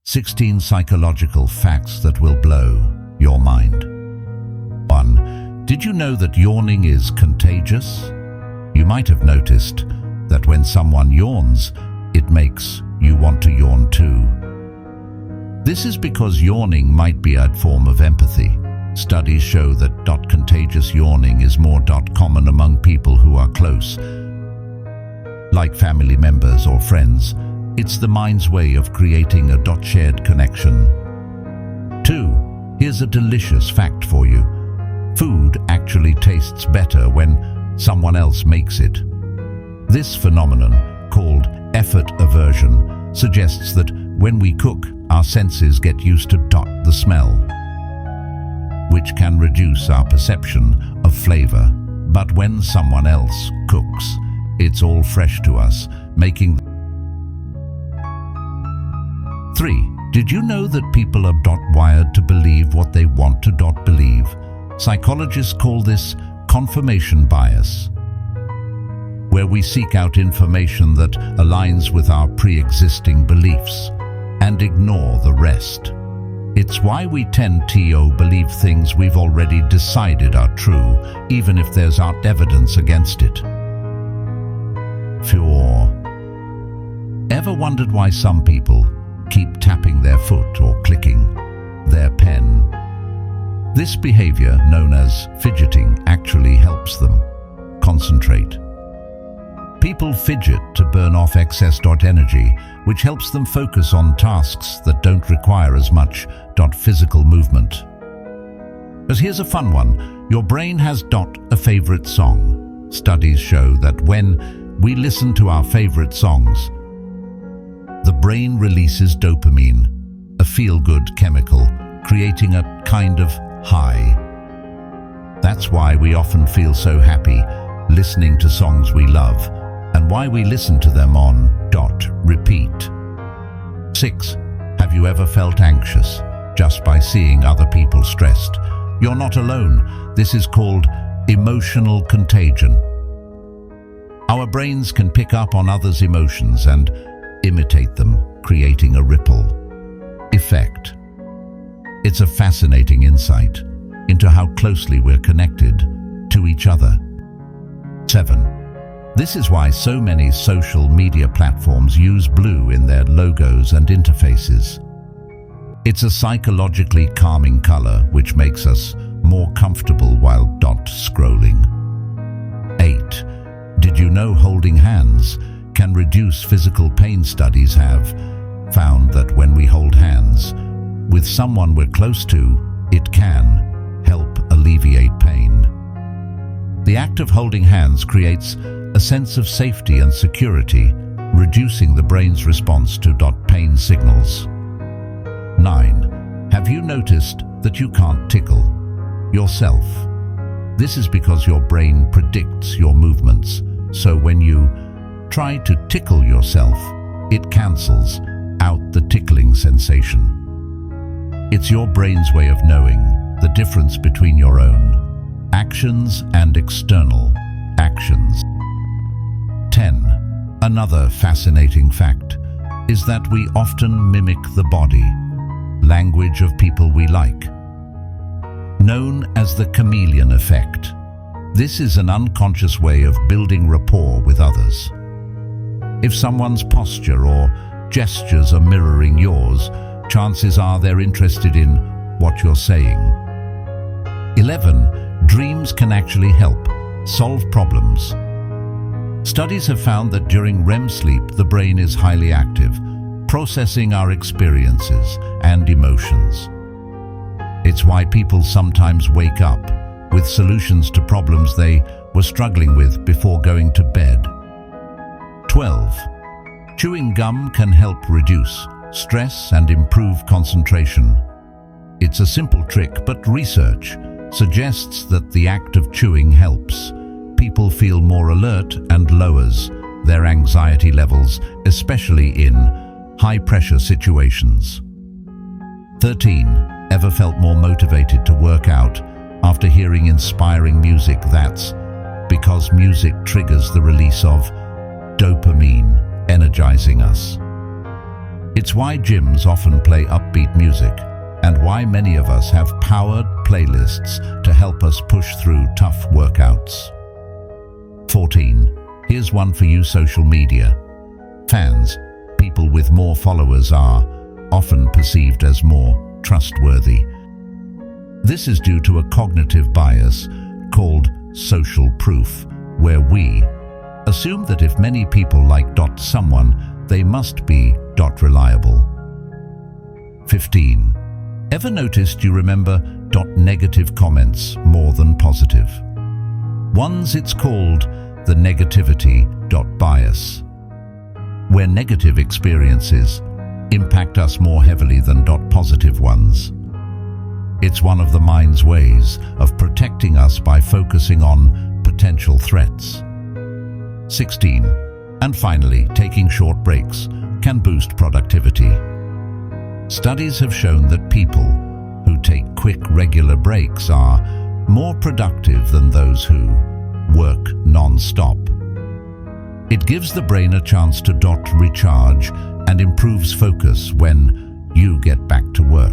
16 psychological facts that will blow your mind. 1. Did you know that yawning is contagious? You might have noticed that when someone yawns, it makes you want to yawn too. This is because yawning might be a form of empathy. Studies show that contagious yawning is more common among people who are close, like family members or friends. It's the mind's way of creating a shared connection. 2. Here's a delicious fact for you. Food actually tastes better when someone else makes it. This phenomenon, called effort aversion, suggests that when we cook, our senses get used to the smell, which can reduce our perception of flavor. But when someone else cooks, it's all fresh to us, making 3. Did you know that people are wired to believe what they want to believe? Psychologists call this confirmation bias, where we seek out information that aligns with our pre-existing beliefs and ignore the rest. It's why we tend to believe things we've already decided are true, even if there's evidence against it. 4. Ever wondered why some people keep tapping their foot or clicking their pen? This behavior, known as fidgeting, actually helps them concentrate. People fidget to burn off excess energy, which helps them focus on tasks that don't require as much physical movement. But here's a fun one. Your brain has a favorite song. Studies show that when we listen to our favorite songs, the brain releases dopamine, a feel-good chemical, creating a kind of high. That's why we often feel so happy listening to songs we love, and why we listen to them on repeat. 6. Have you ever felt anxious just by seeing other people stressed? You're not alone. This is called emotional contagion. Our brains can pick up on others' emotions and imitate them, creating a ripple effect. It's a fascinating insight into how closely we're connected to each other. 7. This is why so many social media platforms use blue in their logos and interfaces. It's a psychologically calming color which makes us more comfortable while scrolling. 8. Did you know holding hands can reduce physical pain? Studies have found that when we hold hands with someone we're close to, it can help alleviate pain. The act of holding hands creates a sense of safety and security, reducing the brain's response to pain signals. 9. Have you noticed that you can't tickle yourself? This is because your brain predicts your movements, so when you try to tickle yourself, it cancels out the tickling sensation. It's your brain's way of knowing the difference between your own actions and external actions. 10. Another fascinating fact is that we often mimic the body language of people we like, known as the chameleon effect. This is an unconscious way of building rapport with others. If someone's posture or gestures are mirroring yours, chances are they're interested in what you're saying. 11. Dreams can actually help solve problems. Studies have found that during REM sleep, the brain is highly active, processing our experiences and emotions. It's why people sometimes wake up with solutions to problems they were struggling with before going to bed. 12. Chewing gum can help reduce stress and improve concentration. It's a simple trick, but research suggests that the act of chewing helps people feel more alert and lowers their anxiety levels, especially in high-pressure situations. 13. Ever felt more motivated to work out after hearing inspiring music? That's because music triggers the release of dopamine, energizing us. It's why gyms often play upbeat music, and why many of us have powered playlists to help us push through tough workouts. 14. Here's one for you: social media. Fans, people with more followers, are often perceived as more trustworthy. This is due to a cognitive bias called social proof, where we assume that if many people like someone, they must be reliable. 15. Ever noticed you remember negative comments more than positive ones? It's called the negativity bias, where negative experiences impact us more heavily than positive ones. It's one of the mind's ways of protecting us by focusing on potential threats. 16. And finally, taking short breaks can boost productivity. Studies have shown that people who take quick, regular breaks are more productive than those who work non-stop. It gives the brain a chance to recharge and improves focus when you get back to work.